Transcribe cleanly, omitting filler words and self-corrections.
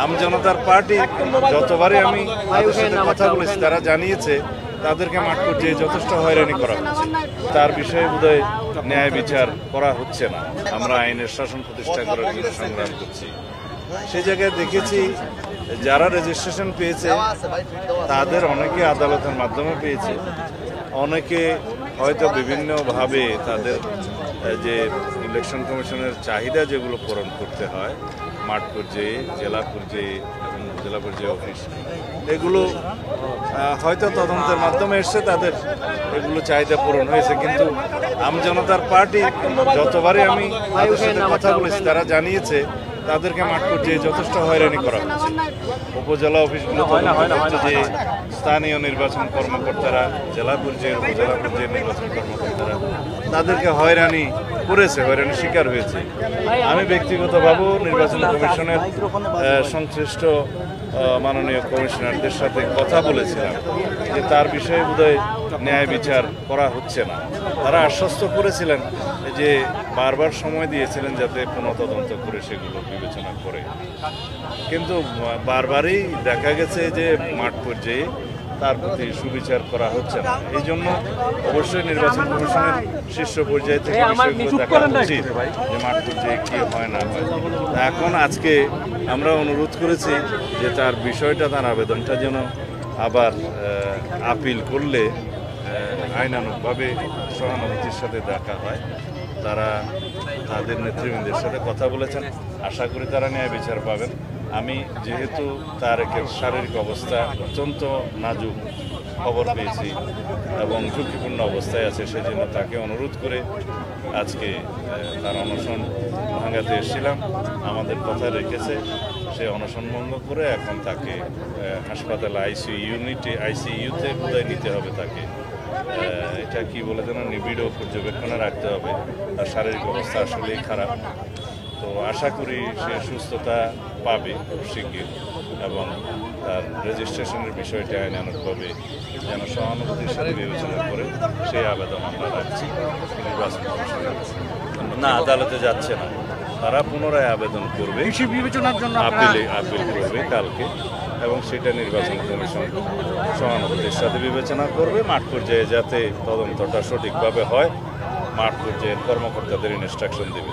আমজনতার party যতবারই আমি তাদের সাথে কথা বলেছি তারা জানিয়েছে তাদেরকে মাঠ পর্যায়ে যথেষ্ট হয়রানি করা হচ্ছে। তার বিষয়ে বোধহয় ন্যায় বিচার করা হচ্ছে না। আমরা আইনের শাসন প্রতিষ্ঠা করার জন্য সংগ্রাম করছি। সেই জায়গায় দেখেছি যারা রেজিস্ট্রেশন পেয়েছে তাদের অনেকে আদালতের মাধ্যমে পেয়েছে, অনেকে হয়তো বিভিন্নভাবে তাদের যে ইলেকশন কমিশনের চাহিদা যেগুলো পূরণ করতে হয় মাঠ পর্যায়ে, জেলা পর্যায়ে এবং জেলা পর্যায়ে অফিস, এগুলো হয়তো তদন্তের মাধ্যমে এসছে, তাদের এগুলো চাহিদা পূরণ হয়েছে। কিন্তু আমজনতার পার্টি যতবারই আমি তাদের সাথে কথা বলেছি তারা জানিয়েছে তাদেরকে মাঠ পর্যায়ে যথেষ্ট হয়রানি করা হচ্ছে। উপজেলা অফিসগুলো যে স্থানীয় নির্বাচন কর্মকর্তারা, জেলা পর্যায়ের উপজেলা পর্যায়ের নির্বাচন কর্মকর্তারা তাদেরকে হয়রানি করেছে, হয়রানি শিকার হয়েছে। আমি ব্যক্তিগতভাবেও নির্বাচন কমিশনের সংশ্লিষ্ট মাননীয় কমিশনারদের সাথে কথা বলেছিলাম যে তার বিষয়ে বোধহয় ন্যায় বিচার করা হচ্ছে না। তারা আশ্বস্ত করেছিলেন যে বারবার সময় দিয়েছিলেন যাতে পুনঃতদন্ত করে সেগুলো বিবেচনা করে, কিন্তু বারবারই দেখা গেছে যে মাঠ পর্যায়ে তার প্রতি সুবিচার করা হচ্ছে না। এই জন্য অবশ্যই নির্বাচন কমিশনের শীর্ষ পর্যায়ে থেকে বিষয়গুলো দেখা উচিত যে মাঠ পর্যায়ে কি হয় না হয়। এখন আজকে আমরা অনুরোধ করেছি যে তার বিষয়টা, তার আবেদনটা যেন আবার আপিল করলে আইনানুগভাবে সহানুভূতির সাথে দেখা হয়। তারা তাদের নেতৃবৃন্দের সাথে কথা বলেছেন, আশা করি তারা ন্যায় বিচার পাবেন। আমি যেহেতু তারেকের শারীরিক অবস্থা অত্যন্ত নাজুক খবর পেয়েছি এবং ঝুঁকিপূর্ণ অবস্থায় আছে, সেজন্য তাকে অনুরোধ করে আজকে তার অনশন ভাঙাতে এসেছিলাম। আমাদের কথা রেখেছে, সে অনশন ভঙ্গ করে এখন তাকে হাসপাতালে আইসিইউতে বোধহয় নিতে হবে। তাকে এটা কি বলে যেন নিবিড় পর্যবেক্ষণে রাখতে হবে। তার শারীরিক অবস্থা আসলেই খারাপ। তো আশা করি সে সুস্থতা পাবে শিগগির এবং তার রেজিস্ট্রেশনের বিষয়টি আইনানুগভাবে যেন সহানুভূতির সাথে বিবেচনা করে সেই আবেদন আমরা রাখছি নির্বাচন কমিশনের। না, আদালতে যাচ্ছে না, তারা পুনরায় আবেদন করবে, বিবেচনার জন্য আপিল করবে কালকে এবং সেটা নির্বাচন কমিশন সহানুভূতির সাথে বিবেচনা করবে। মাঠ পর্যায়ে যাতে তদন্তটা সঠিকভাবে হয়, মাঠ পর্যায়ের কর্মকর্তাদের ইনস্ট্রাকশন দেবে।